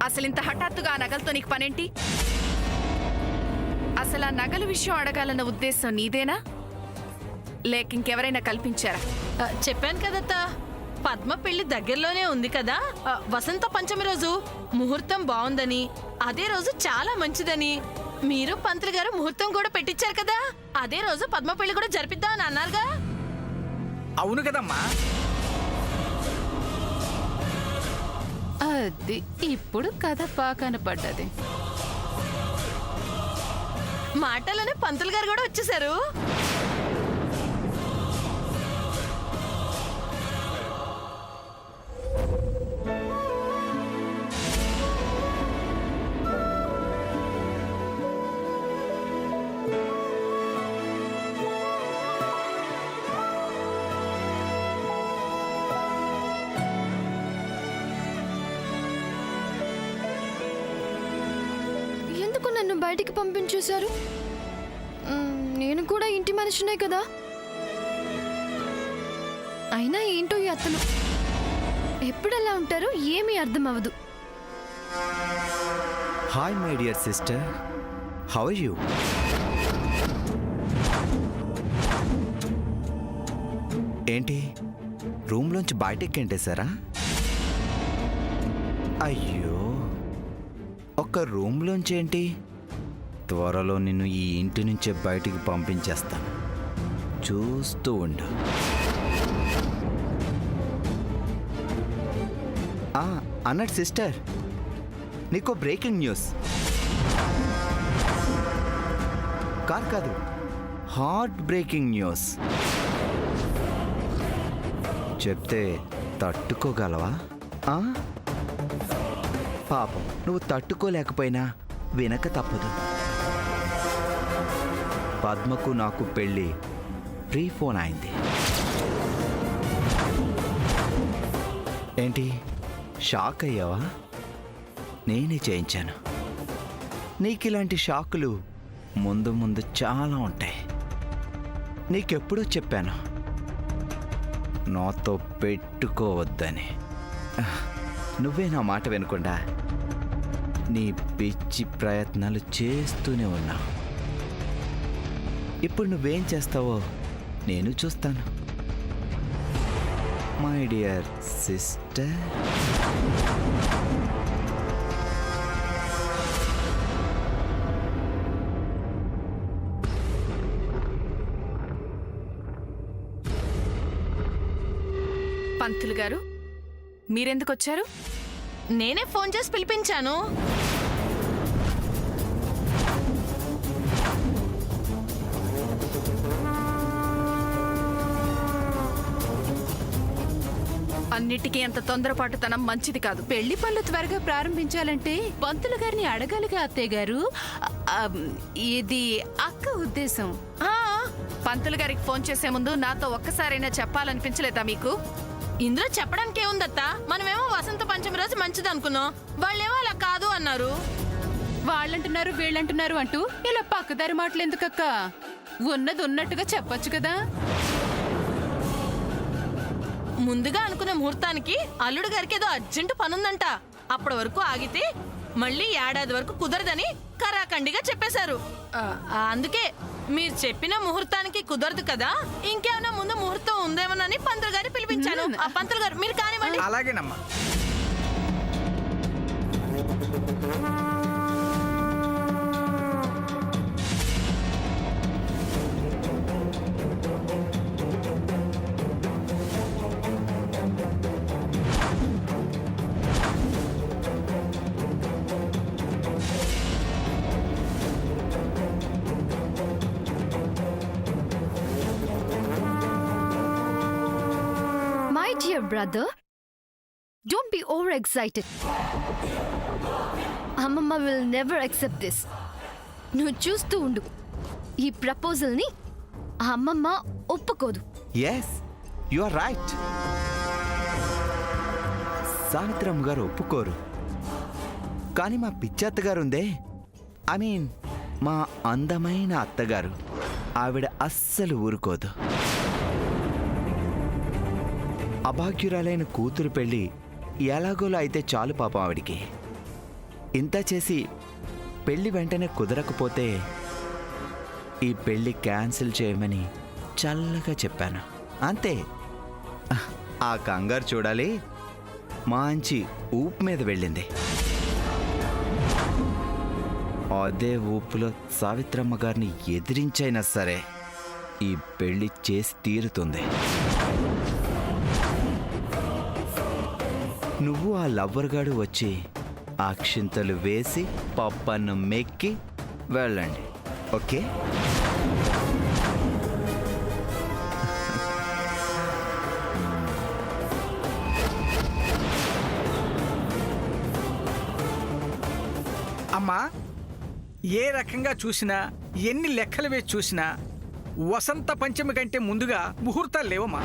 అసలు ఇంత హఠాత్తుగా ఆ నగలతో నీకు పనేంటి? అసలు ఆ నగల విషయం అడగాలన్న ఉద్దేశం నీదేనా, లేక ఇంకెవరైనా కల్పించారా? చెప్పాను కదత్త, పద్మ పెళ్లి దగ్గరలోనే ఉంది కదా. వసంత పంచమి రోజు ముహూర్తం బాగుందని, అదే రోజు చాలా మంచిదని మీరు పంతులు గారు ముహూర్తం కూడా పెట్టించారు కదా. అదే రోజు పద్మ పెళ్లి కూడా జరిపిద్దామని అన్నారుగా. అవును కదమ్మా. అది ఇప్పుడు కథ బాగా కనపడ్డది. మాటలోనే పంతులు గారు కూడా వచ్చేసారు. ఎందుకు నన్ను బయటికి పంపించేశారు? నేను కూడా ఇంటి మనిషినే కదా. అయినా ఏంటో ఈ అతను ఎప్పుడెలా ఉంటారో ఏమీ అర్థం అవ్వదు. Hi my dear sister, how are you? ఏంటి రూమ్లోంచి బయటకి ఎంటేశారా? అయ్యో, ఒక్క రూమ్లోంచి ఏంటి? త్వరలో నిన్ను ఈ ఇంటి నుంచే బయటికి పంపించేస్తాను, చూస్తూ ఉండు. అన్నట్టు సిస్టర్, నీకు బ్రేకింగ్ న్యూస్. కాదు, హార్ట్ బ్రేకింగ్ న్యూస్. చెప్తే తట్టుకోగలవా? పాపం, నువ్వు తట్టుకోలేకపోయినా వినక తప్పదు. పద్మకు నాకు పెళ్ళి ప్రీ ఫోన్ అయింది. ఏంటి షాక్ అయ్యావా? నేనే చేయించాను. నీకు ఇలాంటి షాకులు ముందు ముందు చాలా ఉంటాయి. నీకెప్పుడూ చెప్పాను నాతో పెట్టుకోవద్దని. నువ్వే నా మాట వినకుండా నీ పిచ్చి ప్రయత్నాలు చేస్తూనే ఉన్నావు. ఇప్పుడు నువ్వేం చేస్తావో నేను చూస్తాను మై డియర్ సిస్టర్. పంతులు గారు, మీరెందుకు వచ్చారు? నేనే ఫోన్ చేసి పిలిపించాను. అన్నిటికీ అంత తొందరపాటుతనం మంచిది కాదు. పెళ్లి పనులు త్వరగా ప్రారంభించాలంటే పంతులు గారిని అడగాలిగా అత్తయ్య గారు. ఇది అక్క ఉద్దేశం. పంతులు గారికి ఫోన్ చేసే ముందు నాతో ఒక్కసారైనా చెప్పాలనిపించలేదా మీకు? ఇందులో చెప్పడానికి ఏముందత్తా? మనమేమో వసంత పంచమి రోజు మంచిది అనుకున్నాం, వాళ్ళేమో అలా కాదు అన్నారు. వాళ్ళంటున్నారు వీళ్ళంటున్నారు అంటూ ఇలా పక్కదారి మాటలు ఎందుకక్క? ఉన్నది ఉన్నట్టుగా చెప్పొచ్చు కదా. ముందుగా అనుకున్న ముహూర్తానికి అల్లుడు గారికి ఏదో అర్జెంటు పనుందంట. అప్పటి వరకు ఆగితే మళ్ళీ ఏడాది వరకు కుదరదని కరాఖండిగా చెప్పేశారు. అందుకే మీరు చెప్పిన ముహూర్తానికి కుదరదు కదా, ఇంకేమైనా ముందు ముహూర్తం ఉందేమోనని పంతులు గారిని పిలిపించాను. ఆ పంతులు గారు మీరు కానివ్వండి. అలాగేనమ్మా. My dear brother, don't be overexcited. Amma will never accept this. నువ్వు చూస్తూ ఉండు, ఈ ప్రపోజల్ని అమ్మమ్మ ఒప్పుకోదు. Yes, you are right. Savitramma garu ఒప్పుకోరు. కానీ మా పిచ్చి అత్తగారు ఉందే, ఐ మీన్ మా అందమైన అత్తగారు, ఆవిడ అస్సలు ఊరుకోదు. అభాగ్యురాలైన కూతురు పెళ్ళి ఎలాగోలా అయితే చాలు పాపం ఆవిడికి. ఇంత చేసి పెళ్లి వెంటనే కుదరకపోతే ఈ పెళ్లి క్యాన్సిల్ చేయమని చల్లగా చెప్పాను అంతే. ఆ కంగారు చూడాలి, మంచి ఊపు మీద వెళ్ళింది. అదే ఊపులో సావిత్రమ్మ గారిని ఎదిరించైనా సరే ఈ పెళ్లి చేసి తీరుతుంది. నువ్వు ఆ లవ్వర్ గాడు వచ్చి అక్షింతలు వేసి పప్పన్ను మెక్కి వెళ్ళండి, ఓకే? అమ్మా, ఏ రకంగా చూసినా ఎన్ని లెక్కలు వేసి చూసినా వసంత పంచమి కంటే ముందుగా ముహూర్తాలు లేవమ్మా.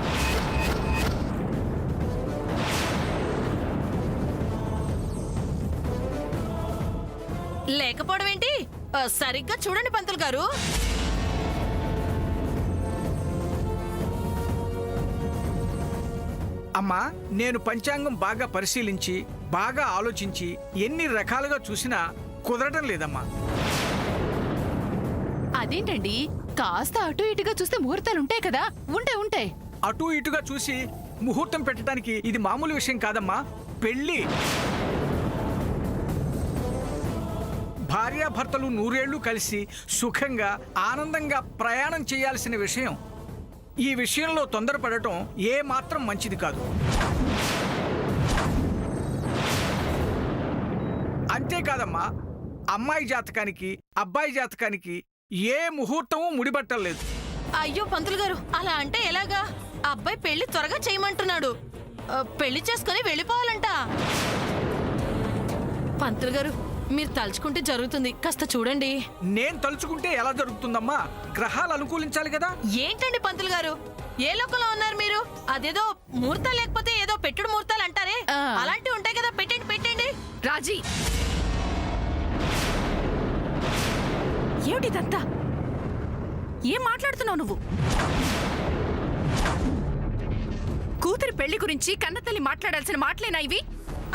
లేకపోవడం ఏంటి? సరిగ్గా చూడండి పంతులు గారు. అమ్మా, నేను పంచాంగం బాగా పరిశీలించి బాగా ఆలోచించి ఎన్ని రకాలుగా చూసినా కుదరడం లేదమ్మా. అదేంటండి, కాస్త అటు ఇటుగా చూస్తే ముహూర్తాలు ఉంటాయి కదా. ఉంటాయి. అటు ఇటుగా చూసి ముహూర్తం పెట్టడానికి ఇది మామూలు విషయం కాదమ్మా. పెళ్ళి భార్యాభర్తలు 100 ఏళ్ళు కలిసి సుఖంగా ఆనందంగా ప్రయాణం చేయాల్సిన విషయం. ఈ విషయంలో తొందరపడటం ఏ మాత్రం మంచిది కాదు. అంతేకాదమ్మా, అమ్మాయి జాతకానికి అబ్బాయి జాతకానికి ఏ ముహూర్తము ముడిపట్టలేదు. అయ్యో పంతులు గారు, అలా అంటే ఎలాగా? అబ్బాయి పెళ్లి త్వరగా చేయమంటున్నాడు. పెళ్లి చేసుకుని వెళ్ళిపోవాలంట. పంతులు గారు, మీరు తలుచుకుంటే జరుగుతుంది, కాస్త చూడండి. నేను తలుచుకుంటే ఎలా జరుగుతుందమ్మా? గ్రహాలు అనుకూలించాలి కదా. ఏంటండి పంతులు గారు, ఏ లోకంలో ఉన్నారు మీరు? అదేదో ముహూర్తాలు లేకపోతే ఏదో పెట్టుడు ముహూర్తాలు అంటారే, అలాంటివి ఉంటాయి కదా. పెట్టండి. రాజీ, ఏమిటిదంతా? ఏం మాట్లాడుతున్నావు నువ్వు? కూతురి పెళ్లి గురించి కన్నతల్లి మాట్లాడాల్సిన మాటలేనా ఇవి?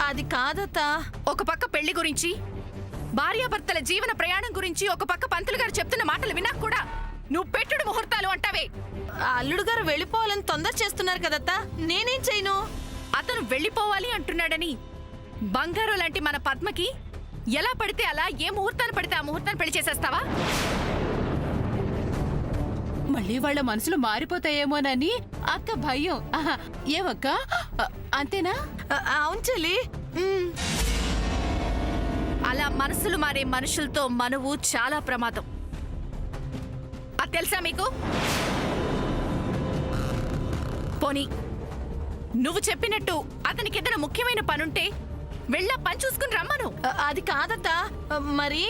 అది కాదత్తా. ఒక పక్క పెళ్లి గురించి, భార్యాభర్తల జీవన ప్రయాణం గురించి ఒక పక్క పంతులు గారు చెప్తున్న మాటలు విన్నా కూడా నువ్వు పెట్టుడు ముహూర్తాలు అంటావే. అల్లుడు గారు వెళ్ళిపోవాలని తొందర చేస్తున్నారు కదత్తా, నేనేం చేయను? అతను వెళ్ళిపోవాలి అంటున్నాడని బంగారు లాంటి మన పద్మకి ఎలా పడితే అలా, ఏ ముహూర్తాన్ని పడితే ఆ ముహూర్తాన్ని పెళ్లి చేసేస్తావా? మళ్ళీ వాళ్ళ మనసులు మారిపోతాయేమోనని అక్క భయం. ఏమక్క, అంతేనా? అవును చెల్లి. అలా మనసులు మారే మనుషులతో మనువు చాలా ప్రమాదం. అది తెలుసా మీకు? పోనీ నువ్వు చెప్పినట్టు అతనికి ఏదైనా ముఖ్యమైన పనుంటే వెళ్ళా పని చూసుకుని రమ్మను. అది కాదత్తా. మరి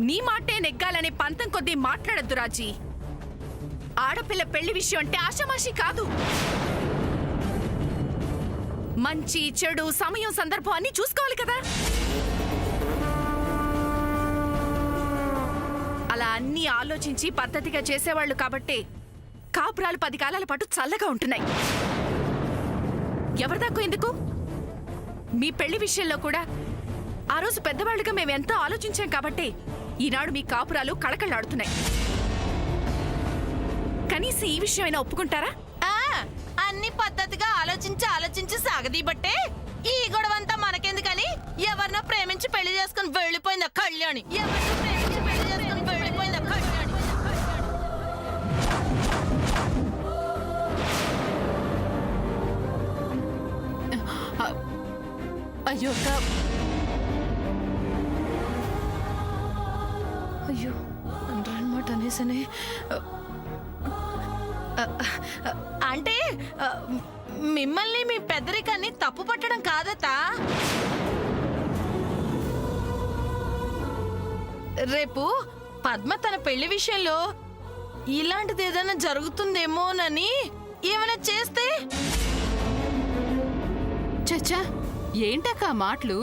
నీ మాటే నెగ్గాలనే పంతం కొద్దీ మాట్లాడద్దు రాజీ. ఆడపిల్ల పెళ్లి విషయం అంటే ఆషామాషి కాదు. మంచి చెడు సమయం సందర్భం అన్ని చూసుకోవాలి కదా. అలా అన్ని ఆలోచించి పద్ధతిగా చేసేవాళ్లు కాబట్టే కాపురాలు 10 కాలాల పాటు చల్లగా ఉంటున్నాయి. ఎవరిదాకో ఎందుకు? మీ పెళ్లి విషయంలో కూడా ఆ రోజు పెద్దవాళ్ళుగా మేమెంతో ఆలోచించాం కాబట్టే ఈనాడు మీ కాపురాలు కళకళలాడుతున్నాయి. కనీసం ఈ విషయమైనా ఒప్పుకుంటారా? అన్ని పద్ధతిగా ఆలోచించి సాగదీబట్టే ఈ గొడవంతా మనకెందుకని ఎవరినో ప్రేమించి పెళ్లి చేసుకుని వెళ్ళిపోయిందా కళ్యాణి. అయ్యో అక్క, అయ్యో అనమాట అనేసనే. అంటే మిమ్మల్ని మీ పెద్దరికాన్ని తప్పు పట్టడం కాదతా. రేపు పద్మ తన పెళ్లి విషయంలో ఇలాంటిది ఏదైనా జరుగుతుందేమోనని ఏమైనా చేస్తే. చచ్చా, ఏంటక్క మాటలు?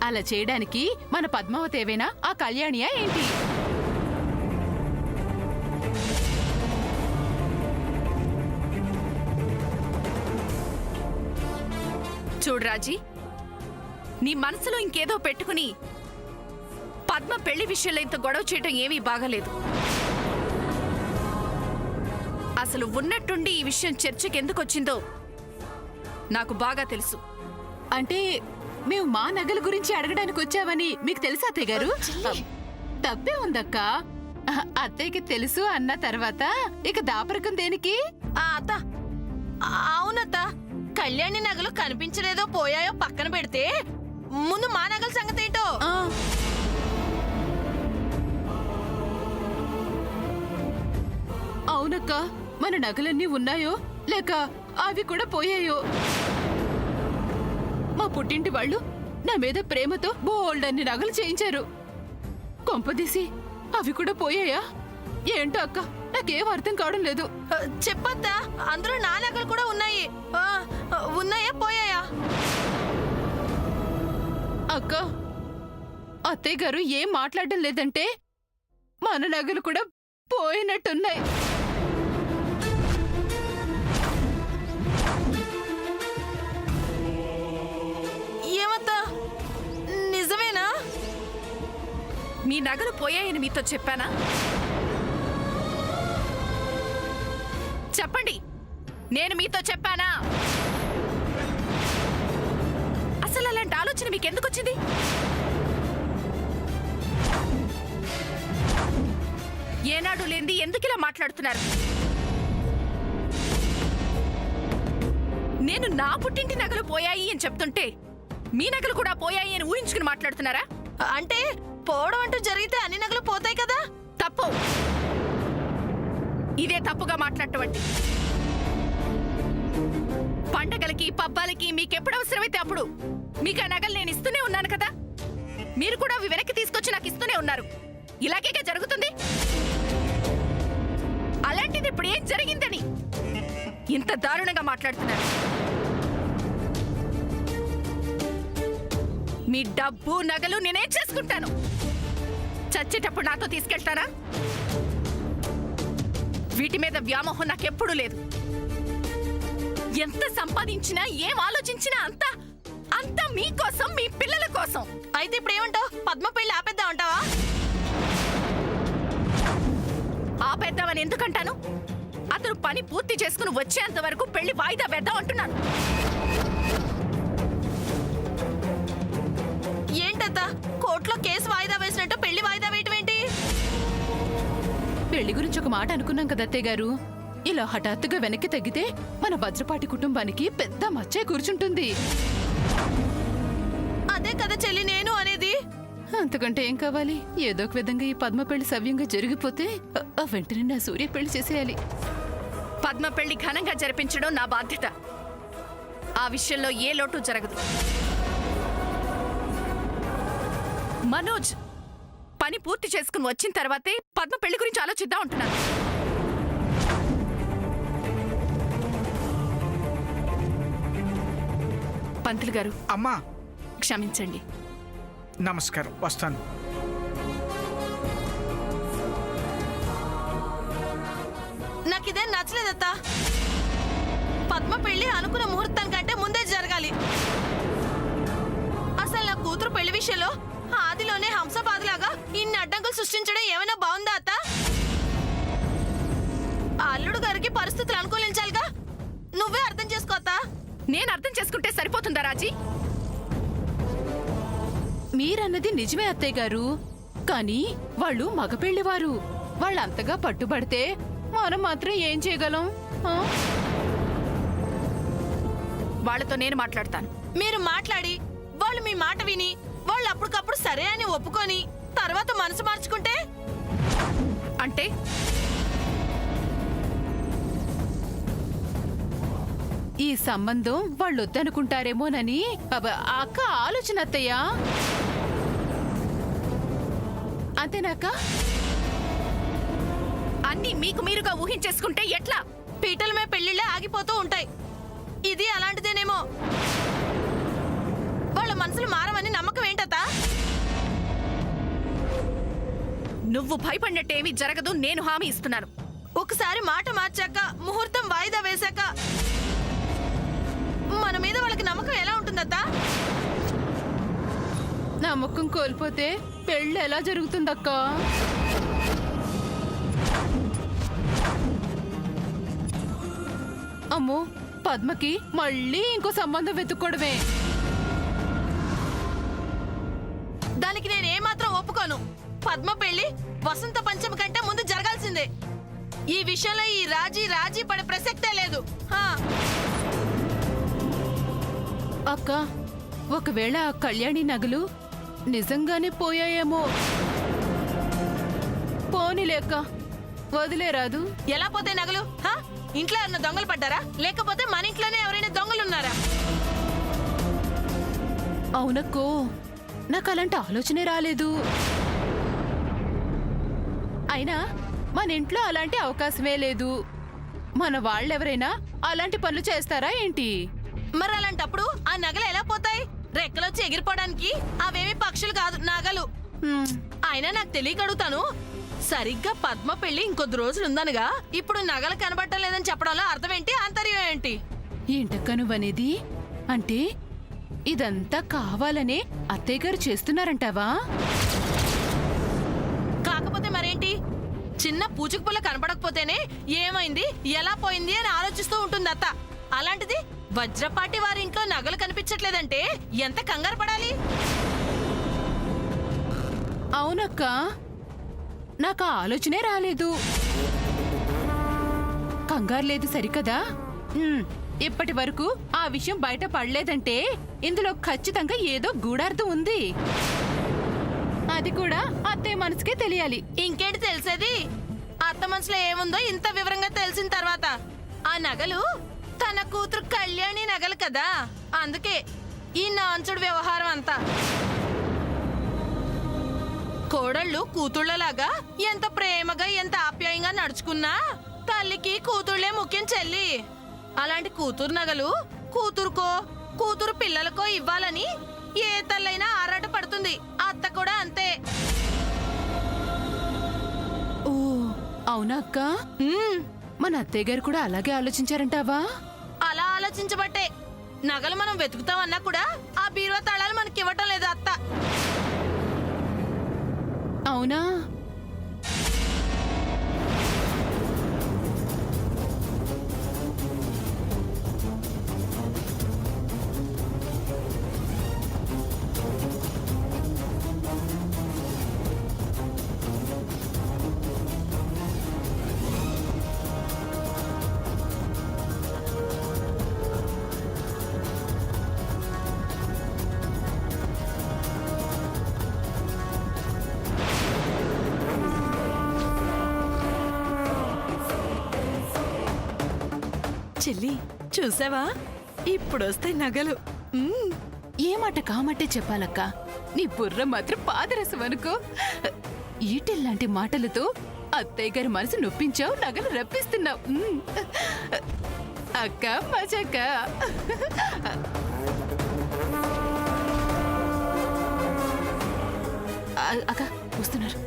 అలా చేయడానికి మన పద్మావతి ఏవైనా ఆ కళ్యాణియా ఏంటి? చూడు రాజీ, నీ మనసులో ఇంకేదో పెట్టుకుని పద్మ పెళ్లి విషయంలో ఇంత గొడవ చేయటం ఏమీ బాగలేదు. అసలు ఉన్నట్టుండి ఈ విషయం చర్చకి ఎందుకు వచ్చిందో నాకు బాగా తెలుసు. అంటే మేము మా నగల గురించి అడగడానికి వచ్చామని మీకు తెలుసా అత్తయ్య గారు? తప్పే ఉందక్క. అత్తయ్యకి తెలుసు అన్న తర్వాత ఇక దాపరకం దేనికి? అత్త, అవునత్త, కళ్యాణి నగలు కనిపించలేదో పోయాయో పక్కన పెడితే ముందు మా నగల సంగతి ఏంటో. ఆ, అవునక్క, మన నగలన్నీ ఉన్నాయో లేక అవి కూడా పోయాయో. మా పుట్టింటి వాళ్ళు నా మీద ప్రేమతో బోల్డ్ అన్ని నగలు చేయించారు. కొంపదీసి అవి కూడా పోయాయా ఏంటో అక్క, నాకేం అర్థం కావడం లేదు. చెప్పొద్దా, అందులో నా నగలు కూడా ఉన్నాయి. ఉన్నాయా పోయాయా? అక్క, అత్తయ్య గారు ఏం మాట్లాడడం లేదంటే మన నగలు కూడా పోయినట్టున్నాయి. ఏమత్తా, నిజమేనా? మీ నగలు పోయాయని మీతో చెప్పానా? చెప్పండి, నేను మీతో చెప్పానా? అసలు అలాంటి ఆలోచన మీకు ఎందుకు వచ్చింది? ఏనాడు లేంది ఎందుకు ఇలా మాట్లాడుతున్నారు? నేను నా పుట్టింటి నగలు పోయాయి అని చెప్తుంటే మీ నగలు కూడా పోయాయి అని ఊహించుకుని మాట్లాడుతున్నారా? అంటే పోవడం అంటూ జరిగితే అన్ని నగలు పోతాయి కదా? తప్పు. ఇదే తప్పుగా మాట్లాడటం. పండగలకి పబ్బాలకి మీకెప్పుడు అవసరమైతే అప్పుడు మీకు ఆ నగలు నేను ఇస్తూనే ఉన్నాను కదా. మీరు కూడా అవి వెనక్కి తీసుకొచ్చి నాకు ఇస్తూనే ఉన్నారు. ఇలాగే జరుగుతుంది. అలాంటిది ఇప్పుడు ఏం జరిగిందని ఇంత దారుణంగా మాట్లాడుతున్నారు? మీ డబ్బు నగలు నేనేం చేసుకుంటాను? చచ్చేటప్పుడు నాతో తీసుకెళ్తారా? వీటి మీద వ్యామోహం నాకెప్పుడూ లేదు. ఎంత సంపాదించినా ఏం ఆలోచించినా అంతా అంతా మీకోసం, మీ పిల్లల కోసం. అయితే ఇప్పుడు ఏమంటావు? పద్మ పెళ్లి ఆపేద్దాం అంటావా? ఆపేద్దామని ఎందుకంటాను? అతను పని పూర్తి చేసుకుని వచ్చేంత వరకు పెళ్లి వాయిదా వేద్దాం అంటున్నాను. ఏంటత్త, కోర్టులో కేసు వాయిదా వేసినట్టు పెళ్లి వాయిదా వేయటం ఏంటి? పెళ్లి గురించి ఒక మాట అనుకున్నాం కదా అత్తయ్య గారు. ఇలా హఠాత్తుగా వెనక్కి తగ్గితే మన భద్రపాటి కుటుంబానికి పెద్ద మచ్చే కూర్చుంటుంది. అదే కదా చెల్లి నేను అనేది. అంతకంటే ఏం కావాలి? ఏదో ఒక విధంగా ఈ పద్మ పెళ్లి సవ్యంగా జరిగిపోతే వెంటనే నా సూర్య పెళ్లి చేసేయాలి. పద్మ పెళ్లి ఘనంగా జరిపించడం నా బాధ్యత. ఆ విషయంలో ఏ లోటు జరగదు. మనోజ్ పని పూర్తి చేసుకుని వచ్చిన తర్వాతే పద్మ పెళ్లి గురించి ఆలోచిద్దాం అంటున్నాను. పంతులు గారు, అమ్మా, క్షమించండి. నమస్కారం, వస్తాను. నాకిదేం నచ్చలేదత్తా. పద్మ పెళ్లి అనుకున్న ముహూర్తం కంటే ముందే జరగాలి. అసలు నా కూతురు పెళ్లి విషయంలో ఆదిలోనే హంసపాదులాగా ఇన్ని అడ్డంకులు సృష్టించడం ఏమైనా బాగుందా అత్త? అల్లుడు గారికి పరిస్థితులు అనుకూలించాలిగా. నువ్వే అర్థం చేసుకోతా. నేను అర్థం చేసుకుంటే సరిపోతుందా రాజీ? మీరన్నది నిజమే అత్తయ్య గారు, కానీ వాళ్ళు మగపెళ్లివారు. వాళ్ళంతగా పట్టుబడితే మనం మాత్రం ఏం చేయగలం? వాళ్ళతో నేను మాట్లాడతాను. మీరు మాట్లాడి వాళ్ళు మీ మాట విని వాళ్ళు అప్పటికప్పుడు సరే అని ఒప్పుకొని తర్వాత మనసు మార్చుకుంటే? అంటే ఈ సంబంధం వాళ్ళు వద్దనుకుంటారేమోనని అక్క ఆలోచన అత్తయ్య. అంతేనాక? అన్నీ మీకు మీరుగా ఊహించేసుకుంటే ఎట్లా? పీటల మీద పెళ్లిళ్ళే ఆగిపోతూ ఉంటాయి. ఇది అలాంటిదేనేమో. వాళ్ళ మనసులు మారవని నమ్మకం ఏంటతా? నువ్వు భయపడినట్టేమీ జరగదు, నేను హామీ ఇస్తున్నాను. ఒకసారి మాట మార్చాక, ముహూర్తం వాయిదా వేశాక మన మీద వాళ్ళకి నమ్మకం ఎలా ఉంటుందత్తా? నమ్మకం కోల్పోతే పెళ్ళి ఎలా జరుగుతుందక్క? అమ్మో, పద్మకి మళ్ళీ ఇంకో సంబంధం వెతుక్కోవడమే. దానికి నేనేమాత్రం ఒప్పుకోను. పద్మ పెళ్లి వసంత పంచమి కంటే ముందు జరగాల్సిందే. ఈ విషయంలో ఈ రాజీ పడే ప్రసక్తే లేదు. హా. అక్క, ఒకవేళ ఆ కళ్యాణి నగలు నిజంగానే పోయాయేమో. పోనీలేక్క, వదిలేరాదు. ఎలా పోతే నగలు? హా? ఇంట్లో ఎవరైనా దొంగలు పడ్డారా, లేకపోతే మన ఇంట్లోనే ఎవరైనా దొంగలున్నారా? అవునక్కో, నాకు అలాంటి ఆలోచనే రాలేదు. అయినా మన ఇంట్లో అలాంటి అవకాశమే లేదు. మన వాళ్ళెవరైనా అలాంటి పనులు చేస్తారా ఏంటి? మరి అలాంటప్పుడు ఆ నగలు ఎలా పోతాయి? రెక్కలొచ్చి ఎగిరిపోవడానికి అవేమి పక్షులు కాదు, నగలు. అయినా నాకు తెలియక అడుగుతాను, సరిగ్గా పద్మ పెళ్లి ఇంకొద్ది రోజులు ఉందనగా ఇప్పుడు నగలు కనబడటం లేదని చెప్పడంలో అర్థం ఏంటి, ఆంతర్యం ఏంటి? ఏంటక్క నువ్వనేది? అంటే ఇదంతా కావాలనే అత్తయ్య గారు చేస్తున్నారంటావా? కాకపోతే మరేంటి, చిన్న పూచుకు పుల్ల కనపడకపోతేనే ఏమైంది, ఎలా పోయింది అని ఆలోచిస్తూ ఉంటుంది అత్త. అలాంటిది వజ్రపాటి వారి ఇంట్లో నగలు కనిపించట్లేదంటే ఎంత కంగారు పడాలి? అవునక్క, నాకు ఆ ఆలోచనే రాలేదు. కంగారు లేదు సరికదా. ఇప్పటి వరకు ఆ విషయం బయట పడలేదంటే ఇందులో ఖచ్చితంగా ఏదో గూఢార్థం ఉంది. అది కూడా అత్తయ్య మనసుకే తెలియాలి. ఇంకేంటి తెలిసేది? అత్త మనసులో ఏముందో ఇంత వివరంగా తెలిసిన తర్వాత. ఆ నగలు తన కూతురు కళ్యాణి నగలు కదా, అందుకే ఈ నాంచుడు వ్యవహారం అంతా. కోడళ్ళు కూతుళ్ళలాగా ఎంత ప్రేమగా ఎంత ఆప్యాయంగా నడుచుకున్నా తల్లికి కూతుళ్లే ముఖ్యం చెల్లి. అలాంటి కూతురు నగలు కూతురుకో కూతురు పిల్లలకో ఇవ్వాలని ఏ తల్లైనా ఆరాట పడుతుంది. అత్త కూడా అంతే. ఓ అవునా అక్క? మన అత్తయ్య గారు కూడా అలాగే ఆలోచించారంటావా? అలా ఆలోచించబట్టే నగలు మనం వెతుకుతామన్నా కూడా ఆ బీరువా తాళాలు మనకి ఇవ్వటం లేదు అత్త. అవునా? చెల్లి చూసావా, ఇప్పుడొస్తాయి నగలు. ఏ మాట కామట్టే చెప్పాలక్క. నీ బుర్ర మాత్రం పాదరసం అనుకో. ఈటెల్లాంటి మాటలతో అత్తయ్య గారి మనసు నొప్పించావు, నగలు రప్పిస్తున్నావు. అక్క మజాక. అక్క వస్తున్నారు.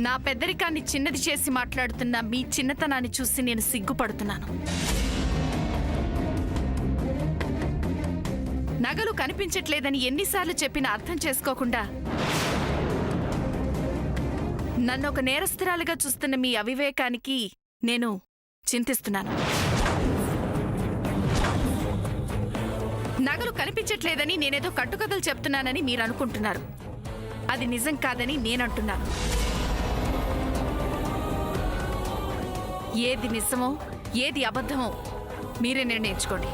నా పెద్దరికాన్ని చిన్నది చేసి మాట్లాడుతున్న మీ చిన్నతనాన్ని చూసి నేను సిగ్గుపడుతున్నాను. నగలు కనిపించట్లేదని ఎన్నిసార్లు చెప్పినా అర్థం చేసుకోకుండా నన్ను ఒక నేరస్తురాలిగా చూస్తున్న మీ అవివేకానికి నేను చింతిస్తున్నాను. నగలు కనిపించట్లేదని నేనేదో కట్టుకథలు చెప్తున్నానని మీరు అనుకుంటున్నారు. అది నిజం కాదని నేనంటున్నాను. ఏది నిజమో ఏది అబద్ధమో మీరే నిర్ణయించుకోండి.